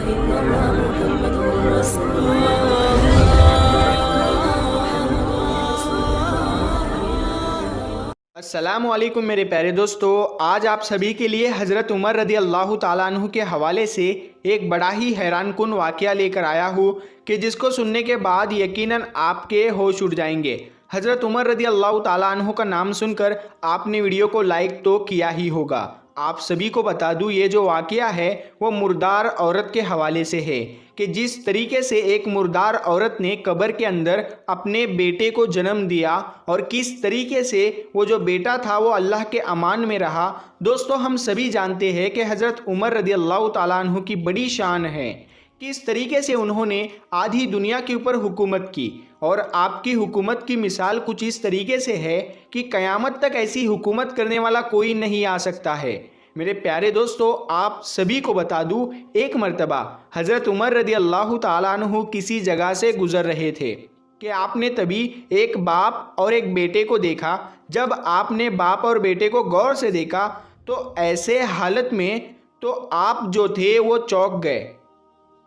إلا الله محمد رسول الله السلام علیکم میرے پیارے دوستو، آج آپ سبھی کے لیے حضرت عمر رضی اللہ تعالیٰ عنہ کے حوالے سے ایک بڑا ہی حیران کن واقعہ لے کر آیا ہوں کہ جس کو سننے کے بعد یقیناً آپ کے ہوش اڑ جائیں گے۔ حضرت عمر رضی اللہ تعالیٰ عنہ کا نام سن کر آپ نے ویڈیو کو لائک تو کیا ہی ہوگا۔ آپ سبھی کو بتا دوں، یہ جو واقعہ ہے وہ مردار عورت کے حوالے سے ہے کہ جس طریقے سے ایک مردار عورت نے قبر کے اندر اپنے بیٹے کو جنم دیا اور کس طریقے سے وہ جو بیٹا تھا وہ اللہ کے امان میں رہا۔ دوستو، ہم سبھی جانتے ہیں کہ حضرت عمر رضی اللہ تعالیٰ عنہ کی بڑی شان ہے، کس طریقے سے انہوں نے آدھی دنیا کے اوپر حکومت کی، اور آپ کی حکومت کی مثال کچھ اس طریقے سے ہے کہ قیامت تک ایسی حکومت کرنے والا کوئی نہیں آ سکتا ہے۔ میرے پیارے دوستو، آپ سبھی کو بتا دوں، ایک مرتبہ حضرت عمر رضی اللہ تعالیٰ عنہ کسی جگہ سے گزر رہے تھے کہ آپ نے تبھی ایک باپ اور ایک بیٹے کو دیکھا۔ جب آپ نے باپ اور بیٹے کو غور سے دیکھا تو ایسے حالت میں تو آپ جو تھے وہ چونک گئے،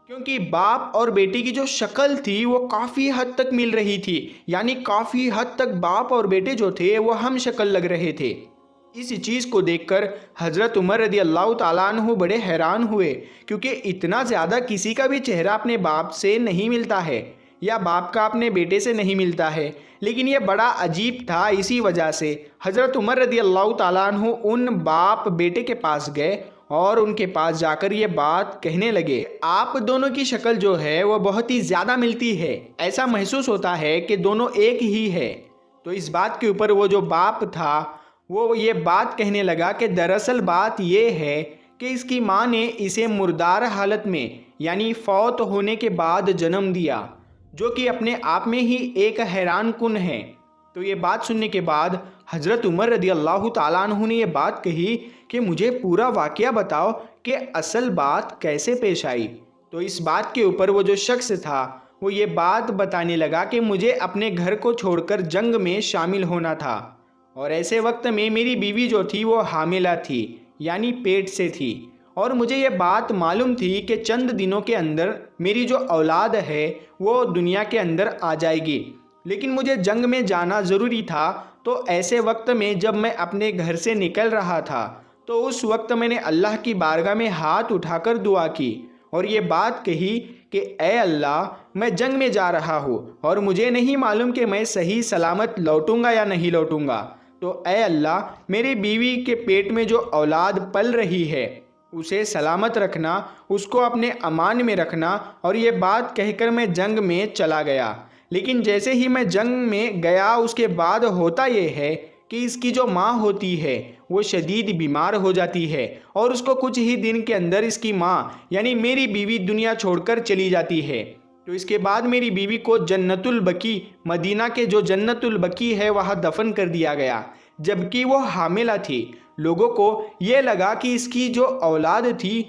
کیونکہ باپ اور بیٹی کی جو شکل تھی وہ کافی حد تک مل رہی تھی، یعنی کافی حد تک باپ اور بیٹے جو تھے وہ ہم شکل لگ رہے تھے۔ اس چیز کو دیکھ کر حضرت عمر رضی اللہ تعالیٰ عنہ بڑے حیران ہوئے، کیونکہ اتنا زیادہ کسی کا بھی چہرہ اپنے باپ سے نہیں ملتا ہے یا باپ کا اپنے بیٹے سے نہیں ملتا ہے، لیکن یہ بڑا عجیب تھا۔ اسی وجہ سے حضرت عمر رضی اللہ تعالیٰ عنہ ان باپ بیٹے کے پاس گئے اور ان کے پاس جا کر یہ بات کہنے لگے، آپ دونوں کی شکل جو ہے وہ بہت ہی زیادہ ملتی ہے، ایسا محسوس ہوتا ہے کہ دونوں ایک ہی ہے۔ تو اس بات کے اوپر وہ جو باپ تھا وہ یہ بات کہنے لگا کہ دراصل بات یہ ہے کہ اس کی ماں نے اسے مردار حالت میں، یعنی فوت ہونے کے بعد جنم دیا، جو کہ اپنے آپ میں ہی ایک حیران کن ہے۔ تو یہ بات سننے کے بعد حضرت عمر رضی اللہ تعالیٰ عنہ نے یہ بات کہی کہ مجھے پورا واقعہ بتاؤ کہ اصل بات کیسے پیش آئی۔ تو اس بات کے اوپر وہ جو شخص تھا وہ یہ بات بتانے لگا کہ مجھے اپنے گھر کو چھوڑ کر جنگ میں شامل ہونا تھا، اور ایسے وقت میں میری بیوی جو تھی وہ حاملہ تھی، یعنی پیٹ سے تھی، اور مجھے یہ بات معلوم تھی کہ چند دنوں کے اندر میری جو اولاد ہے وہ دنیا کے اندر آ جائے گی، لیکن مجھے جنگ میں جانا ضروری تھا۔ تو ایسے وقت میں جب میں اپنے گھر سے نکل رہا تھا تو اس وقت میں نے اللہ کی بارگاہ میں ہاتھ اٹھا کر دعا کی اور یہ بات کہی کہ اے اللہ، میں جنگ میں جا رہا ہوں اور مجھے نہیں معلوم کہ میں صحیح سلامت لوٹوں گا یا نہیں لوٹوں گا، تو اے اللہ، میری بیوی کے پیٹ میں جو اولاد پل رہی ہے اسے سلامت رکھنا، اس کو اپنے امان میں رکھنا۔ اور یہ بات کہہ کر میں جنگ میں چلا گیا، لیکن جیسے ہی میں جنگ میں گیا اس کے بعد ہوتا یہ ہے کہ اس کی جو ماں ہوتی ہے وہ شدید بیمار ہو جاتی ہے، اور اس کو کچھ ہی دن کے اندر اس کی ماں یعنی میری بیوی دنیا چھوڑ کر چلی جاتی ہے۔ تو اس کے بعد میری بیوی کو جنت البقیع، مدینہ کے جو جنت البقیع ہے وہاں دفن کر دیا گیا، جبکہ وہ حاملہ تھی۔ لوگوں کو یہ لگا کہ اس کی جو اولاد تھی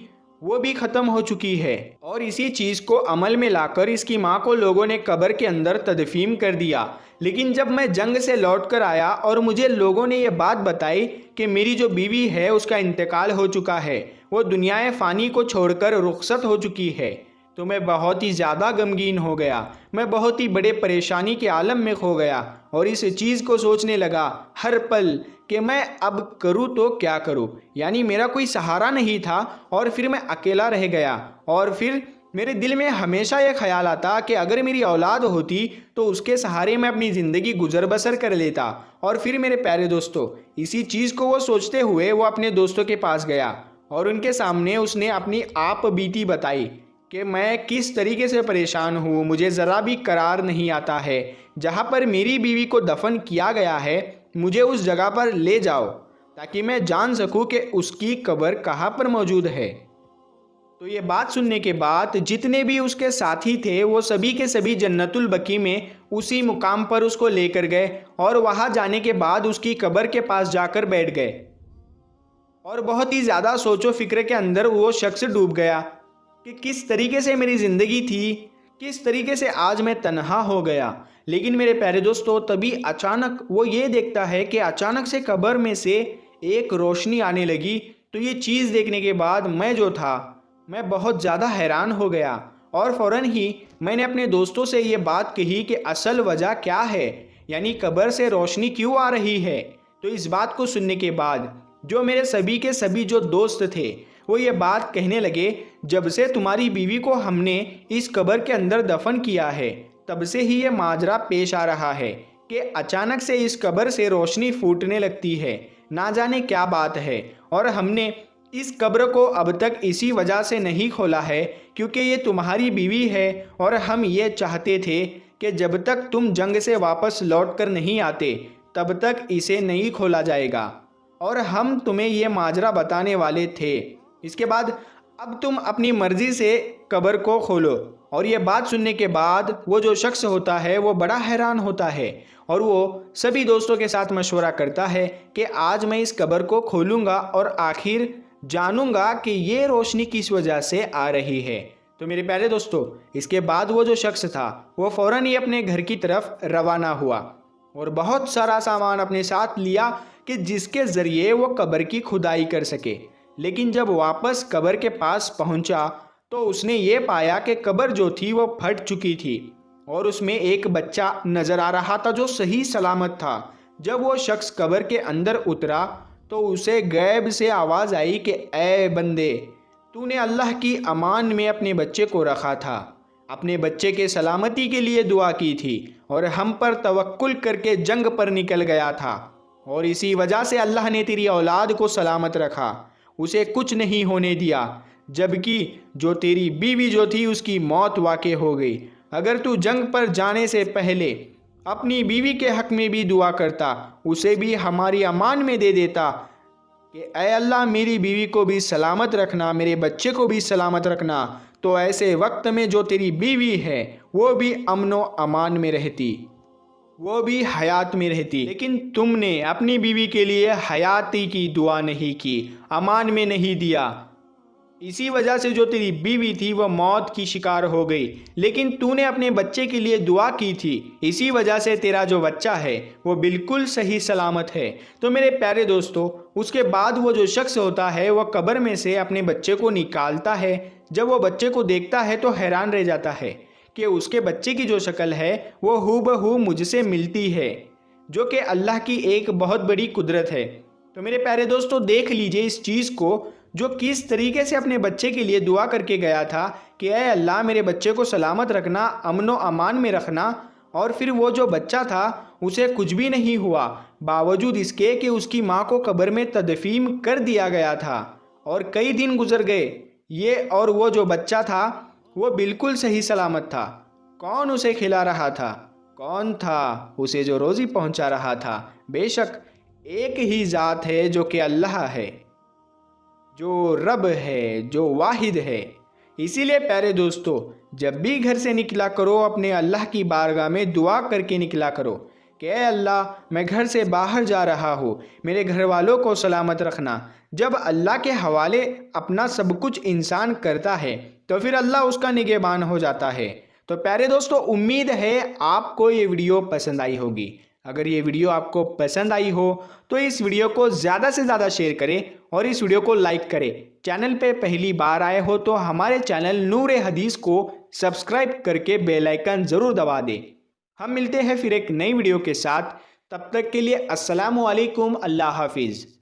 وہ بھی ختم ہو چکی ہے، اور اسی چیز کو عمل میں لا کر اس کی ماں کو لوگوں نے قبر کے اندر تدفین کر دیا۔ لیکن جب میں جنگ سے لوٹ کر آیا اور مجھے لوگوں نے یہ بات بتائی کہ میری جو بیوی ہے اس کا انتقال ہو چکا ہے، وہ دنیا فانی کو چھوڑ کر رخصت ہو چکی ہے، تو میں بہت ہی زیادہ غمگین ہو گیا، میں بہت ہی بڑے پریشانی کے عالم میں کھو گیا، اور اس چیز کو سوچنے لگا ہر پل کہ میں اب کروں تو کیا کروں، یعنی میرا کوئی سہارا نہیں تھا، اور پھر میں اکیلا رہ گیا۔ اور پھر میرے دل میں ہمیشہ یہ خیال آتا کہ اگر میری اولاد ہوتی تو اس کے سہارے میں اپنی زندگی گزر بسر کر لیتا۔ اور پھر میرے پیارے دوستو، اسی چیز کو وہ سوچتے ہوئے وہ اپنے دوستوں کے پاس گیا اور ان کے سامنے اس نے اپنی آپ بیتی بتائی کہ میں کس طریقے سے پریشان ہوں، مجھے ذرا بھی قرار نہیں آتا ہے، جہاں پر میری بیوی کو دفن کیا گیا ہے مجھے اس جگہ پر لے جاؤ تاکہ میں جان سکوں کہ اس کی قبر کہاں پر موجود ہے۔ تو یہ بات سننے کے بعد جتنے بھی اس کے ساتھی تھے وہ سبھی کے سبھی جنت البقیع میں اسی مقام پر اس کو لے کر گئے، اور وہاں جانے کے بعد اس کی قبر کے پاس جا کر بیٹھ گئے، اور بہت ہی زیادہ سوچ و فکر کے اندر وہ شخص ڈوب گیا کہ کس طریقے سے میری زندگی تھی، کس طریقے سے آج میں تنہا ہو گیا۔ لیکن میرے پیارے دوستو، تبھی اچانک وہ یہ دیکھتا ہے کہ اچانک سے قبر میں سے ایک روشنی آنے لگی۔ تو یہ چیز دیکھنے کے بعد میں جو تھا میں بہت زیادہ حیران ہو گیا اور فوراً ہی میں نے اپنے دوستوں سے یہ بات کہی کہ اصل وجہ کیا ہے، یعنی قبر سے روشنی کیوں آ رہی ہے۔ تو اس بات کو سننے کے بعد جو میرے سبھی کے سبھی جو دوست تھے وہ یہ بات کہنے لگے، جب سے تمہاری بیوی کو ہم نے اس قبر کے اندر دفن کیا ہے تب سے ہی یہ ماجرا پیش آ رہا ہے کہ اچانک سے اس قبر سے روشنی پھوٹنے لگتی ہے، نہ جانے کیا بات ہے۔ اور ہم نے اس قبر کو اب تک اسی وجہ سے نہیں کھولا ہے کیونکہ یہ تمہاری بیوی ہے، اور ہم یہ چاہتے تھے کہ جب تک تم جنگ سے واپس لوٹ کر نہیں آتے تب تک اسے نہیں کھولا جائے گا، اور ہم تمہیں یہ ماجرا بتانے والے تھے۔ اس کے بعد اب تم اپنی مرضی سے قبر کو کھولو۔ اور یہ بات سننے کے بعد وہ جو شخص ہوتا ہے وہ بڑا حیران ہوتا ہے، اور وہ سبھی دوستوں کے ساتھ مشورہ کرتا ہے کہ آج میں اس قبر کو کھولوں گا اور آخر جانوں گا کہ یہ روشنی کس وجہ سے آ رہی ہے۔ تو میرے پیارے دوستو، اس کے بعد وہ جو شخص تھا وہ فوراً ہی اپنے گھر کی طرف روانہ ہوا اور بہت سارا سامان اپنے ساتھ لیا کہ جس کے ذریعے وہ قبر کی کھدائی کر سکے۔ لیکن جب واپس قبر کے پاس پہنچا تو اس نے یہ پایا کہ قبر جو تھی وہ پھٹ چکی تھی اور اس میں ایک بچہ نظر آ رہا تھا جو صحیح سلامت تھا۔ جب وہ شخص قبر کے اندر اترا تو اسے غیب سے آواز آئی کہ اے بندے، تو نے اللہ کی امان میں اپنے بچے کو رکھا تھا، اپنے بچے کے سلامتی کے لیے دعا کی تھی اور ہم پر توکل کر کے جنگ پر نکل گیا تھا، اور اسی وجہ سے اللہ نے تیری اولاد کو سلامت رکھا، اسے کچھ نہیں ہونے دیا، جبکہ جو تیری بیوی جو تھی اس کی موت واقع ہو گئی۔ اگر تو جنگ پر جانے سے پہلے اپنی بیوی کے حق میں بھی دعا کرتا، اسے بھی ہماری امان میں دے دیتا کہ اے اللہ میری بیوی کو بھی سلامت رکھنا، میرے بچے کو بھی سلامت رکھنا، تو ایسے وقت میں جو تیری بیوی ہے وہ بھی امن و امان میں رہتی، وہ بھی حیات میں رہتی۔ لیکن تم نے اپنی بیوی کے لیے حیاتی کی دعا نہیں کی، امان میں نہیں دیا، اسی وجہ سے جو تیری بیوی تھی وہ موت کی شکار ہو گئی، لیکن تو نے اپنے بچے کے لیے دعا کی تھی، اسی وجہ سے تیرا جو بچہ ہے وہ بالکل صحیح سلامت ہے۔ تو میرے پیارے دوستو، اس کے بعد وہ جو شخص ہوتا ہے وہ قبر میں سے اپنے بچے کو نکالتا ہے۔ جب وہ بچے کو دیکھتا ہے تو حیران رہ جاتا ہے کہ اس کے بچے کی جو شکل ہے وہ ہو بہو مجھ سے ملتی ہے، جو کہ اللہ کی ایک بہت بڑی قدرت ہے۔ تو میرے پیارے دوستو، دیکھ لیجئے اس چیز کو، جو کس طریقے سے اپنے بچے کے لیے دعا کر کے گیا تھا کہ اے اللہ میرے بچے کو سلامت رکھنا، امن و امان میں رکھنا، اور پھر وہ جو بچہ تھا اسے کچھ بھی نہیں ہوا، باوجود اس کے کہ اس کی ماں کو قبر میں تدفین کر دیا گیا تھا اور کئی دن گزر گئے، یہ اور وہ جو بچہ تھا وہ بالکل صحیح سلامت تھا۔ کون اسے کھلا رہا تھا؟ کون تھا اسے جو روزی پہنچا رہا تھا؟ بے شک ایک ہی ذات ہے جو کہ اللہ ہے، جو رب ہے، جو واحد ہے۔ اسی لیے پیارے دوستو، جب بھی گھر سے نکلا کرو اپنے اللہ کی بارگاہ میں دعا کر کے نکلا کرو کہ اے اللہ میں گھر سے باہر جا رہا ہوں، میرے گھر والوں کو سلامت رکھنا۔ جب اللہ کے حوالے اپنا سب کچھ انسان کرتا ہے تو پھر اللہ اس کا نگہبان ہو جاتا ہے۔ تو پیارے دوستو، امید ہے آپ کو یہ ویڈیو پسند آئی ہوگی۔ اگر یہ ویڈیو آپ کو پسند آئی ہو تو اس ویڈیو کو زیادہ سے زیادہ شیئر کریں اور اس ویڈیو کو لائک کریں۔ چینل پہ پہلی بار آئے ہو تو ہمارے چینل نور حدیث کو سبسکرائب کر کے بیل آئیکن ضرور دبا دیں۔ ہم ملتے ہیں پھر ایک نئی ویڈیو کے ساتھ، تب تک کے لیے السلام علیکم، اللہ حافظ۔